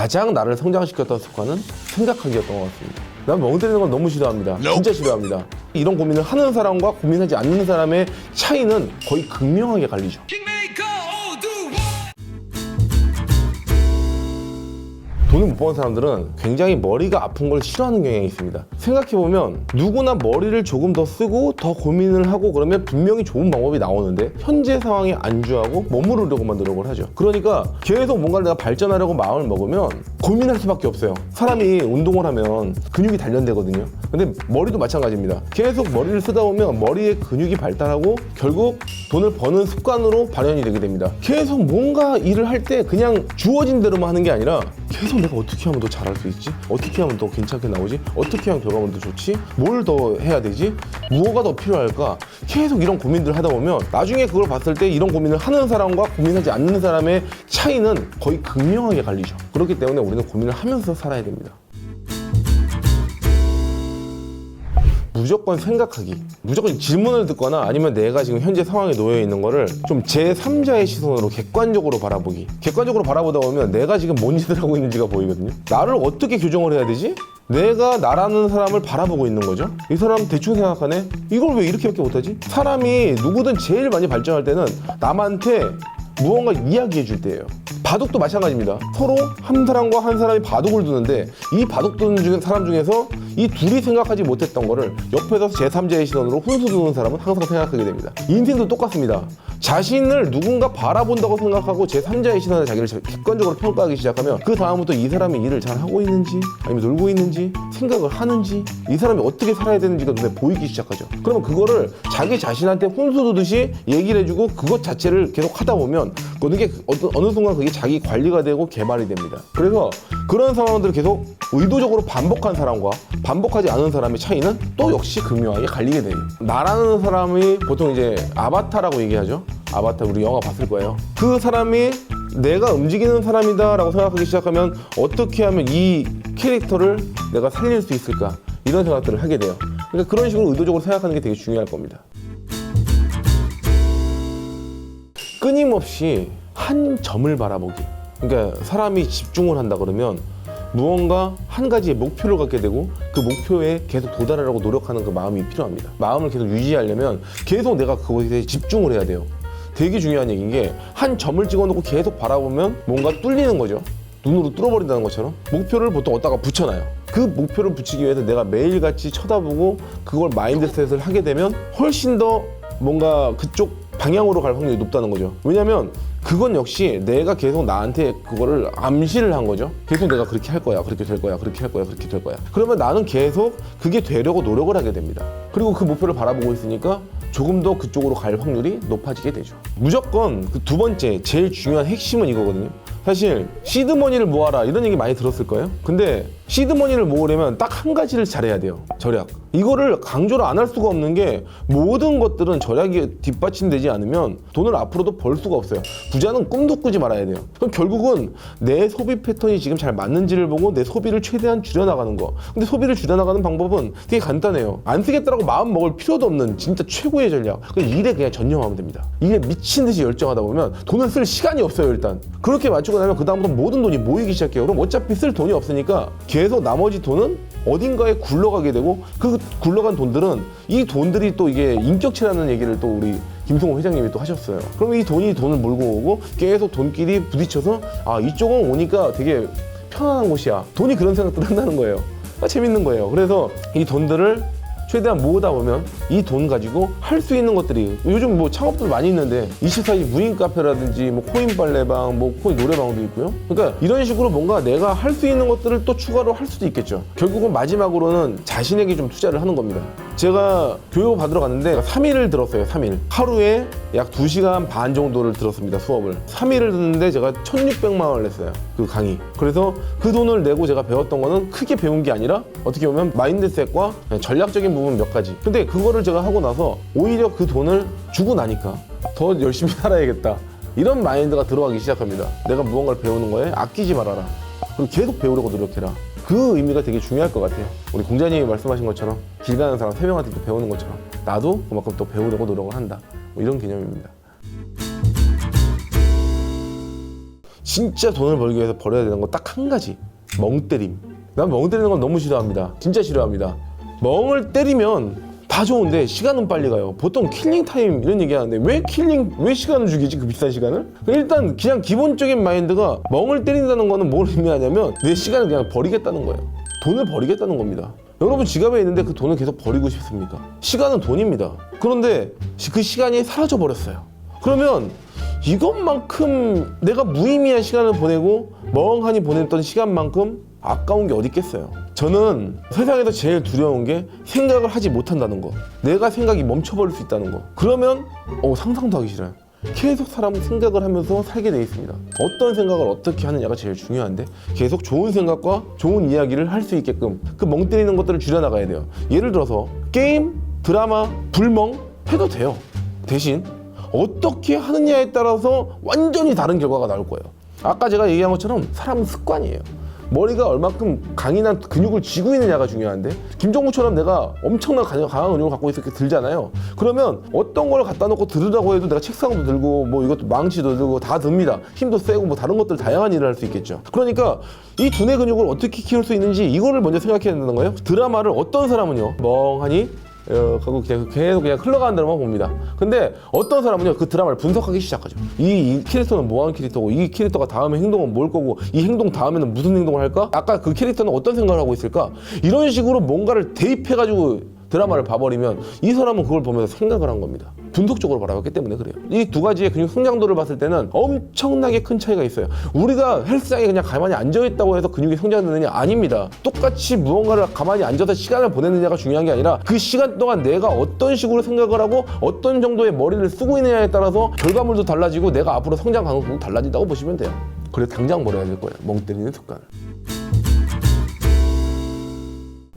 가장 나를 성장시켰던 습관은 생각하기였던 것 같습니다. 난 멍 때리는 건 너무 싫어합니다. 진짜 싫어합니다. 이런 고민을 하는 사람과 고민하지 않는 사람의 차이는 거의 극명하게 갈리죠. 돈을 못 버는 사람들은 굉장히 머리가 아픈 걸 싫어하는 경향이 있습니다. 생각해보면 누구나 머리를 조금 더 쓰고 더 고민을 하고 그러면 분명히 좋은 방법이 나오는데 현재 상황에 안주하고 머무르려고만 노력을 하죠. 그러니까 계속 뭔가를 내가 발전하려고 마음을 먹으면 고민할 수밖에 없어요. 사람이 운동을 하면 근육이 단련되거든요. 근데 머리도 마찬가지입니다. 계속 머리를 쓰다 보면 머리의 근육이 발달하고 결국 돈을 버는 습관으로 발현이 되게 됩니다. 계속 뭔가 일을 할 때 그냥 주어진 대로만 하는 게 아니라 계속 내가 어떻게 하면 더 잘할 수 있지? 어떻게 하면 더 괜찮게 나오지? 어떻게 하면 결과물도 좋지? 뭘 더 해야 되지? 무엇가 더 필요할까? 계속 이런 고민들을 하다 보면 나중에 그걸 봤을 때 이런 고민을 하는 사람과 고민하지 않는 사람의 차이는 거의 극명하게 갈리죠. 그렇기 때문에 우리는 고민을 하면서 살아야 됩니다. 무조건 생각하기, 무조건 질문을 듣거나 아니면 내가 지금 현재 상황에 놓여 있는 거를 좀 제3자의 시선으로 객관적으로 바라보기. 객관적으로 바라보다 보면 내가 지금 뭔 짓을 하고 있는지가 보이거든요. 나를 어떻게 교정을 해야 되지? 내가 나라는 사람을 바라보고 있는 거죠. 이 사람 대충 생각하네? 이걸 왜 이렇게밖에 못하지? 사람이 누구든 제일 많이 발전할 때는 남한테 무언가 이야기해 줄 때예요. 바둑도 마찬가지입니다. 서로 한 사람과 한 사람이 바둑을 두는데 이 바둑 두는 사람 중에서 이 둘이 생각하지 못했던 거를 옆에서 제3자의 시선으로 훈수 두는 사람은 항상 생각하게 됩니다. 인생도 똑같습니다. 자신을 누군가 바라본다고 생각하고 제3자의 시선에 자기를 객관적으로 평가하기 시작하면 그 다음부터 이 사람이 일을 잘 하고 있는지 아니면 놀고 있는지 생각을 하는지 이 사람이 어떻게 살아야 되는지가 눈에 보이기 시작하죠. 그러면 그거를 자기 자신한테 훈수 두듯이 얘기를 해주고 그것 자체를 계속 하다 보면 그게 어느 순간 그게 자기 관리가 되고 개발이 됩니다. 그래서 그런 상황들을 계속 의도적으로 반복한 사람과 반복하지 않은 사람의 차이는 또 역시 극명하게 갈리게 돼요. 나라는 사람이 보통 이제 아바타라고 얘기하죠. 아바타 우리 영화 봤을 거예요. 그 사람이 내가 움직이는 사람이다 라고 생각하기 시작하면 어떻게 하면 이 캐릭터를 내가 살릴 수 있을까 이런 생각들을 하게 돼요. 그러니까 그런 식으로 의도적으로 생각하는 게 되게 중요할 겁니다. 끊임없이 한 점을 바라보기. 그러니까 사람이 집중을 한다 그러면 무언가 한 가지의 목표를 갖게 되고 그 목표에 계속 도달하려고 노력하는 그 마음이 필요합니다. 마음을 계속 유지하려면 계속 내가 그것에 집중을 해야 돼요. 되게 중요한 얘기인 게 한 점을 찍어놓고 계속 바라보면 뭔가 뚫리는 거죠. 눈으로 뚫어버린다는 것처럼 목표를 보통 어디다가 붙여놔요. 그 목표를 붙이기 위해서 내가 매일같이 쳐다보고 그걸 마인드셋을 하게 되면 훨씬 더 뭔가 그쪽 방향으로 갈 확률이 높다는 거죠. 왜냐면 그건 역시 내가 계속 나한테 그거를 암시를 한 거죠. 계속 내가 그렇게 할 거야, 그렇게 될 거야, 그렇게 할 거야, 그렇게 될 거야. 그러면 나는 계속 그게 되려고 노력을 하게 됩니다. 그리고 그 목표를 바라보고 있으니까 조금 더 그쪽으로 갈 확률이 높아지게 되죠. 무조건 그 두 번째 제일 중요한 핵심은 이거거든요. 사실 시드머니를 모아라 이런 얘기 많이 들었을 거예요. 근데 시드머니를 모으려면 딱 한 가지를 잘해야 돼요. 절약. 이거를 강조를 안 할 수가 없는 게 모든 것들은 절약이 뒷받침되지 않으면 돈을 앞으로도 벌 수가 없어요. 부자는 꿈도 꾸지 말아야 돼요. 그럼 결국은 내 소비 패턴이 지금 잘 맞는지를 보고 내 소비를 최대한 줄여나가는 거. 근데 소비를 줄여나가는 방법은 되게 간단해요. 안 쓰겠다라고 마음 먹을 필요도 없는 진짜 최고의 전략. 그냥 일에 그냥 전념하면 됩니다. 일에 미친 듯이 열정하다 보면 돈을 쓸 시간이 없어요. 일단 그렇게 맞추고 나면 그 다음부터 모든 돈이 모이기 시작해요. 그럼 어차피 쓸 돈이 없으니까 계속 나머지 돈은 어딘가에 굴러가게 되고 그 굴러간 돈들은 이 돈들이 또 이게 인격체라는 얘기를 또 우리 김성호 회장님이 또 하셨어요. 그럼 이 돈이 돈을 몰고 오고 계속 돈끼리 부딪혀서 아 이쪽은 오니까 되게 편안한 곳이야. 돈이 그런 생각들을 한다는 거예요. 재밌는 거예요. 그래서 이 돈들을 최대한 모으다 보면 이 돈 가지고 할 수 있는 것들이 요즘 뭐 창업들 많이 있는데 24시 무인 카페라든지 뭐 코인 빨래방, 뭐 코인 노래방도 있고요. 그러니까 이런 식으로 뭔가 내가 할 수 있는 것들을 또 추가로 할 수도 있겠죠. 결국은 마지막으로는 자신에게 좀 투자를 하는 겁니다. 제가 교육 받으러 갔는데 3일을 들었어요. 3일. 하루에 약 2시간 반 정도를 들었습니다. 수업을. 3일을 듣는데 제가 1,600만 원을 냈어요. 그 강의. 그래서 그 돈을 내고 제가 배웠던 거는 크게 배운 게 아니라 어떻게 보면 마인드셋과 전략적인 부분 몇 가지. 근데 그거를 제가 하고 나서 오히려 그 돈을 주고 나니까 더 열심히 살아야겠다. 이런 마인드가 들어가기 시작합니다. 내가 무언가를 배우는 거에 아끼지 말아라. 그리고 계속 배우려고 노력해라. 그 의미가 되게 중요할 것 같아요. 우리 공자님이 말씀하신 것처럼 길 가는 사람 3명한테 또 배우는 것처럼 나도 그만큼 또 배우려고 노력을 한다. 뭐 이런 개념입니다. 진짜 돈을 벌기 위해서 버려야 되는 건 딱 한 가지. 멍 때림. 난 멍 때리는 건 너무 싫어합니다. 진짜 싫어합니다. 멍을 때리면 다 좋은데 시간은 빨리 가요. 보통 킬링 타임 이런 얘기 하는데 왜 시간을 죽이지? 그 비싼 시간을? 일단 그냥 기본적인 마인드가 멍을 때린다는 거는 뭘 의미하냐면 내 시간을 그냥 버리겠다는 거예요. 돈을 버리겠다는 겁니다. 여러분 지갑에 있는데 그 돈을 계속 버리고 싶습니까? 시간은 돈입니다. 그런데 그 시간이 사라져 버렸어요. 그러면 이것만큼 내가 무의미한 시간을 보내고 멍하니 보냈던 시간만큼 아까운 게 어디 있겠어요. 저는 세상에서 제일 두려운 게 생각을 하지 못한다는 거. 내가 생각이 멈춰버릴 수 있다는 거. 그러면 상상도 하기 싫어요. 계속 사람은 생각을 하면서 살게 돼 있습니다. 어떤 생각을 어떻게 하느냐가 제일 중요한데 계속 좋은 생각과 좋은 이야기를 할 수 있게끔 그 멍 때리는 것들을 줄여나가야 돼요. 예를 들어서 게임, 드라마, 불멍 해도 돼요. 대신 어떻게 하느냐에 따라서 완전히 다른 결과가 나올 거예요. 아까 제가 얘기한 것처럼 사람은 습관이에요. 머리가 얼마큼 강인한 근육을 쥐고 있느냐가 중요한데 김종국처럼 내가 엄청난 강한 근육을 갖고 있을 게 들잖아요. 그러면 어떤 걸 갖다 놓고 들으라고 해도 내가 책상도 들고 뭐 이것도 망치도 들고 다 듭니다. 힘도 세고 뭐 다른 것들 다양한 일을 할 수 있겠죠. 그러니까 이 두뇌 근육을 어떻게 키울 수 있는지 이거를 먼저 생각해야 된다는 거예요. 드라마를 어떤 사람은요 멍하니 하고 계속 그냥 흘러가는 데로만 봅니다. 근데 어떤 사람은요 그 드라마를 분석하기 시작하죠. 이 캐릭터는 뭐하는 캐릭터고 이 캐릭터가 다음에 행동은 뭘 거고 이 행동 다음에는 무슨 행동을 할까? 아까 그 캐릭터는 어떤 생각을 하고 있을까? 이런 식으로 뭔가를 대입해가지고 드라마를 봐버리면 이 사람은 그걸 보면서 생각을 한 겁니다. 분석적으로 바라봤기 때문에 그래요. 이 두 가지의 근육 성장도를 봤을 때는 엄청나게 큰 차이가 있어요. 우리가 헬스장에 그냥 가만히 앉아있다고 해서 근육이 성장되느냐? 아닙니다. 똑같이 무언가를 가만히 앉아서 시간을 보내느냐가 중요한 게 아니라 그 시간 동안 내가 어떤 식으로 생각을 하고 어떤 정도의 머리를 쓰고 있느냐에 따라서 결과물도 달라지고 내가 앞으로 성장 가능성도 달라진다고 보시면 돼요. 그래서 당장 버려야 될 거예요. 멍 때리는 습관을.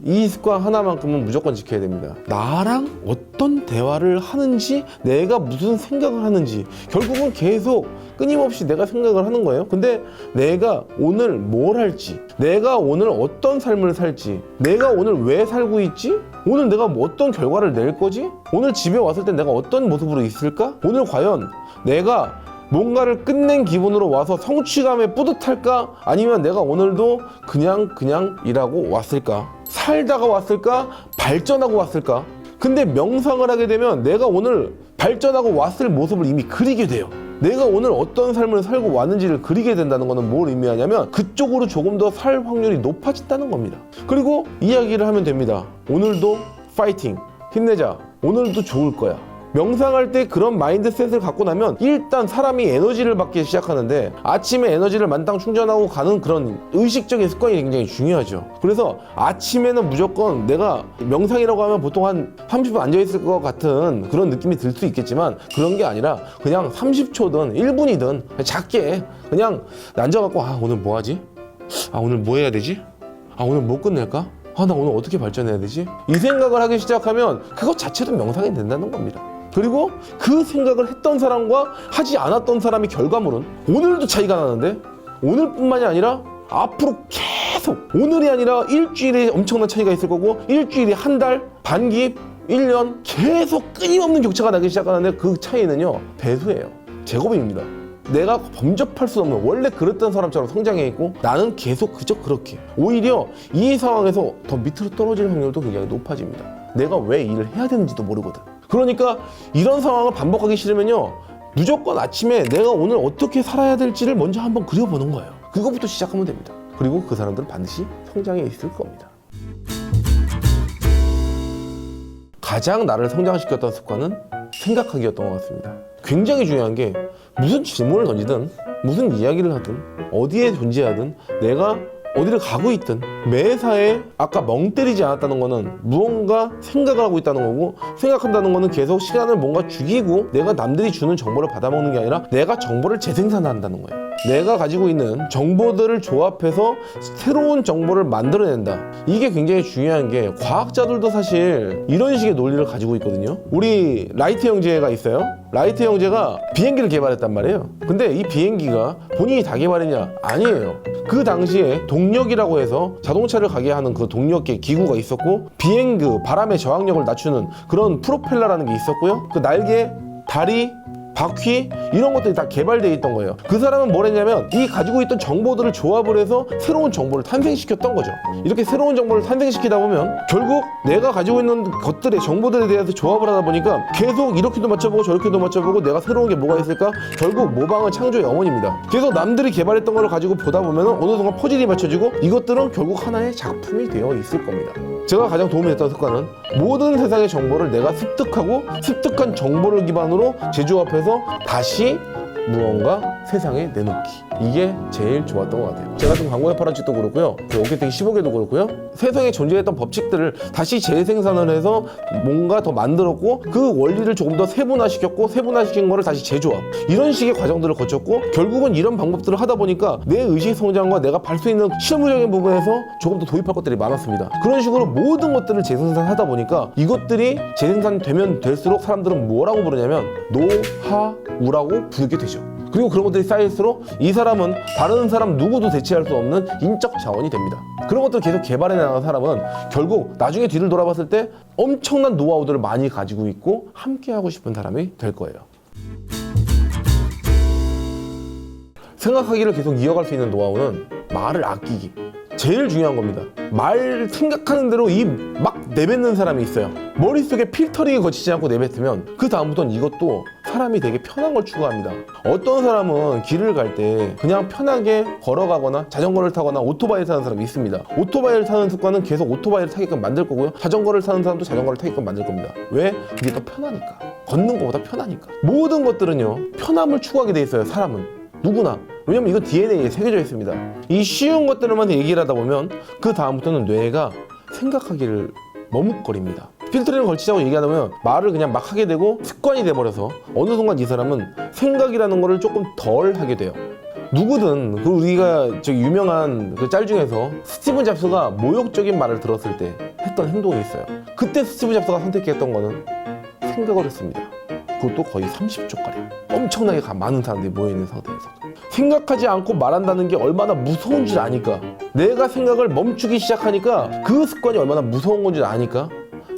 이 습관 하나만큼은 무조건 지켜야 됩니다. 나랑 어떤 대화를 하는지, 내가 무슨 생각을 하는지, 결국은 계속 끊임없이 내가 생각을 하는 거예요. 근데 내가 오늘 뭘 할지, 내가 오늘 어떤 삶을 살지, 내가 오늘 왜 살고 있지, 오늘 내가 어떤 결과를 낼 거지, 오늘 집에 왔을 때 내가 어떤 모습으로 있을까, 오늘 과연 내가 뭔가를 끝낸 기분으로 와서 성취감에 뿌듯할까, 아니면 내가 오늘도 그냥 일하고 왔을까, 살다가 왔을까, 발전하고 왔을까. 근데 명상을 하게 되면 내가 오늘 발전하고 왔을 모습을 이미 그리게 돼요. 내가 오늘 어떤 삶을 살고 왔는지를 그리게 된다는 것은 뭘 의미하냐면 그쪽으로 조금 더 살 확률이 높아진다는 겁니다. 그리고 이야기를 하면 됩니다. 오늘도 파이팅, 힘내자, 오늘도 좋을 거야. 명상할 때 그런 마인드셋을 갖고 나면 일단 사람이 에너지를 받기 시작하는데 아침에 에너지를 만땅 충전하고 가는 그런 의식적인 습관이 굉장히 중요하죠. 그래서 아침에는 무조건 내가 명상이라고 하면 보통 한 30분 앉아있을 것 같은 그런 느낌이 들 수 있겠지만 그런 게 아니라 그냥 30초든 1분이든 작게 그냥 앉아갖고 오늘 뭐 하지? 오늘 뭐 해야 되지? 오늘 뭐 끝낼까? 나 오늘 어떻게 발전해야 되지? 이 생각을 하기 시작하면 그것 자체도 명상이 된다는 겁니다. 그리고 그 생각을 했던 사람과 하지 않았던 사람의 결과물은 오늘도 차이가 나는데 오늘뿐만이 아니라 앞으로 계속 오늘이 아니라 일주일에 엄청난 차이가 있을 거고 일주일이 한 달, 반기, 1년 계속 끊임없는 격차가 나기 시작하는데 그 차이는요 배수예요. 제곱입니다. 내가 범접할 수 없는 원래 그랬던 사람처럼 성장해 있고 나는 계속 그저 그렇게 오히려 이 상황에서 더 밑으로 떨어질 확률도 굉장히 높아집니다. 내가 왜 일을 해야 되는지도 모르거든. 그러니까 이런 상황을 반복하기 싫으면요 무조건 아침에 내가 오늘 어떻게 살아야 될지를 먼저 한번 그려보는 거예요. 그거부터 시작하면 됩니다. 그리고 그 사람들은 반드시 성장해 있을 겁니다. 가장 나를 성장시켰던 습관은 생각하기였던 것 같습니다. 굉장히 중요한 게 무슨 질문을 던지든 무슨 이야기를 하든 어디에 존재하든 내가 어디를 가고 있든 매사에 아까 멍 때리지 않았다는 거는 무언가 생각을 하고 있다는 거고 생각한다는 거는 계속 시간을 뭔가 죽이고 내가 남들이 주는 정보를 받아먹는 게 아니라 내가 정보를 재생산한다는 거예요. 내가 가지고 있는 정보들을 조합해서 새로운 정보를 만들어낸다. 이게 굉장히 중요한 게 과학자들도 사실 이런 식의 논리를 가지고 있거든요. 우리 라이트 형제가 있어요. 라이트 형제가 비행기를 개발했단 말이에요. 근데 이 비행기가 본인이 다 개발했냐? 아니에요. 그 당시에 동력이라고 해서 자동차를 가게 하는 그 동력계 기구가 있었고 바람의 저항력을 낮추는 그런 프로펠러라는 게 있었고요. 그 날개, 다리, 바퀴 이런 것들이 다 개발되어 있던 거예요. 그 사람은 뭘 했냐면 이 가지고 있던 정보들을 조합을 해서 새로운 정보를 탄생시켰던 거죠. 이렇게 새로운 정보를 탄생시키다 보면 결국 내가 가지고 있는 것들의 정보들에 대해서 조합을 하다 보니까 계속 이렇게도 맞춰보고 저렇게도 맞춰보고 내가 새로운 게 뭐가 있을까? 결국 모방은 창조의 어머니입니다. 계속 남들이 개발했던 걸 가지고 보다 보면 어느 순간 퍼즐이 맞춰지고 이것들은 결국 하나의 작품이 되어 있을 겁니다. 제가 가장 도움이 됐던 습관은 모든 세상의 정보를 내가 습득하고 습득한 정보를 기반으로 재조합해서 다시 무언가 세상에 내놓기. 이게 제일 좋았던 것 같아요. 제가 좀 광고에 파란 책도 그렇고요, 오케이테기 15개도 그렇고요, 세상에 존재했던 법칙들을 다시 재생산을 해서 뭔가 더 만들었고 그 원리를 조금 더 세분화시켰고 세분화시킨 거를 다시 재조합, 이런 식의 과정들을 거쳤고 결국은 이런 방법들을 하다 보니까 내 의식 성장과 내가 발 수 있는 실무적인 부분에서 조금 더 도입할 것들이 많았습니다. 그런 식으로 모든 것들을 재생산하다 보니까 이것들이 재생산되면 될수록 사람들은 뭐라고 부르냐면 노하우라고 부르게 되죠. 그리고 그런 것들이 쌓일수록 이 사람은 다른 사람 누구도 대체할 수 없는 인적 자원이 됩니다. 그런 것들을 계속 개발해 나가는 사람은 결국 나중에 뒤를 돌아봤을 때 엄청난 노하우들을 많이 가지고 있고 함께 하고 싶은 사람이 될 거예요. 생각하기를 계속 이어갈 수 있는 노하우는 말을 아끼기. 제일 중요한 겁니다. 말 생각하는 대로 입 막 내뱉는 사람이 있어요. 머릿속에 필터링이 거치지 않고 내뱉으면 그 다음부터는 이것도 사람이 되게 편한 걸 추구합니다. 어떤 사람은 길을 갈 때 그냥 편하게 걸어가거나 자전거를 타거나 오토바이를 타는 사람이 있습니다. 오토바이를 타는 습관은 계속 오토바이를 타게끔 만들 거고요, 자전거를 타는 사람도 자전거를 타게끔 만들 겁니다. 왜? 그게 더 편하니까. 걷는 것보다 편하니까. 모든 것들은요 편함을 추구하게 돼 있어요. 사람은 누구나. 왜냐면 이건 DNA에 새겨져 있습니다. 이 쉬운 것들만 얘기를 하다 보면 그 다음부터는 뇌가 생각하기를 머뭇거립니다. 필터링을 걸치자고 얘기하다 보면 말을 그냥 막 하게 되고 습관이 돼버려서 어느 순간 이 사람은 생각이라는 거를 조금 덜 하게 돼요. 누구든 그 우리가 저기 유명한 그 짤 중에서 스티브 잡스가 모욕적인 말을 들었을 때 했던 행동이 있어요. 그때 스티브 잡스가 선택했던 거는 생각을 했습니다. 그것도 거의 30초가량. 엄청나게 많은 사람들이 모여있는 상태에서 생각하지 않고 말한다는 게 얼마나 무서운 줄 아니까, 내가 생각을 멈추기 시작하니까 그 습관이 얼마나 무서운 건지 아니까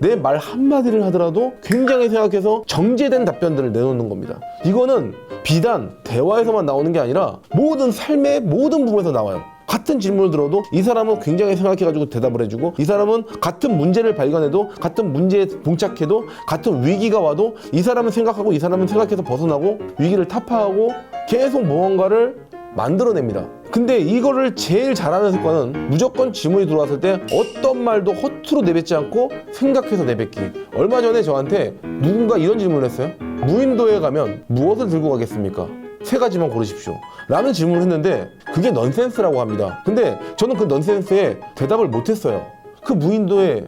내 말 한마디를 하더라도 굉장히 생각해서 정제된 답변들을 내놓는 겁니다. 이거는 비단 대화에서만 나오는 게 아니라 모든 삶의 모든 부분에서 나와요. 같은 질문을 들어도 이 사람은 굉장히 생각해가지고 대답을 해주고, 이 사람은 같은 문제를 발견해도 같은 문제에 봉착해도 같은 위기가 와도 이 사람은 생각하고 이 사람은 생각해서 벗어나고 위기를 타파하고 계속 무언가를 만들어냅니다. 근데 이거를 제일 잘하는 습관은 무조건 질문이 들어왔을 때 어떤 말도 허투루 내뱉지 않고 생각해서 내뱉기. 얼마 전에 저한테 누군가 이런 질문을 했어요. 무인도에 가면 무엇을 들고 가겠습니까? 3가지만 고르십시오 라는 질문을 했는데 그게 넌센스라고 합니다. 근데 저는 그 넌센스에 대답을 못했어요. 그 무인도의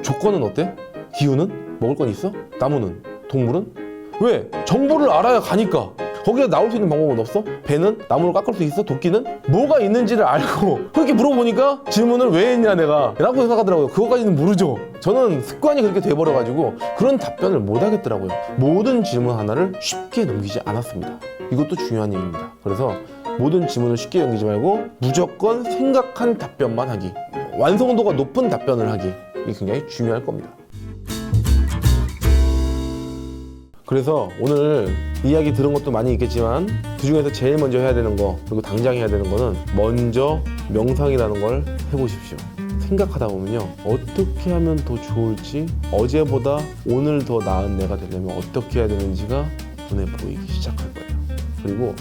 조건은 어때? 기후는? 먹을 건 있어? 나무는? 동물은? 왜? 정보를 알아야 가니까. 거기에 나올 수 있는 방법은 없어? 배는? 나무를 깎을 수 있어? 도끼는? 뭐가 있는지를 알고 그렇게 물어보니까 질문을 왜 했냐 내가 라고 생각하더라고요. 그거까지는 모르죠. 저는 습관이 그렇게 돼버려가지고 그런 답변을 못 하겠더라고요. 모든 질문 하나를 쉽게 넘기지 않았습니다. 이것도 중요한 얘기입니다. 그래서 모든 질문을 쉽게 넘기지 말고 무조건 생각한 답변만 하기, 완성도가 높은 답변을 하기, 이게 굉장히 중요할 겁니다. 그래서 오늘 이야기 들은 것도 많이 있겠지만 그중에서 제일 먼저 해야 되는 거, 그리고 당장 해야 되는 거는 먼저 명상이라는 걸 해보십시오. 생각하다 보면요, 어떻게 하면 더 좋을지, 어제보다 오늘 더 나은 내가 되려면 어떻게 해야 되는지가 눈에 보이기 시작할 거예요. 그리고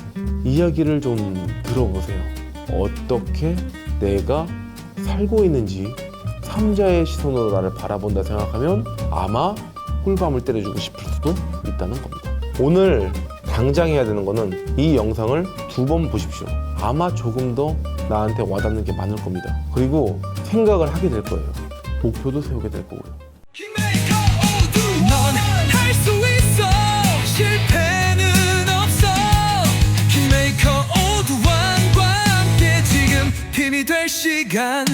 이야기를 좀 들어보세요. 어떻게 내가 살고 있는지 3자의 시선으로 나를 바라본다 생각하면 아마 꿀밤을 때려주고 싶을 수도 있다는 겁니다. 오늘 당장 해야 되는 거는 이 영상을 2번 보십시오. 아마 조금 더 나한테 와닿는 게 많을 겁니다. 그리고 생각을 하게 될 거예요. 목표도 세우게 될 거고요. 넌 할 수 있어. 실패는 없어. 킹메이커 오두환과 함께 지금 힘이 될 시간.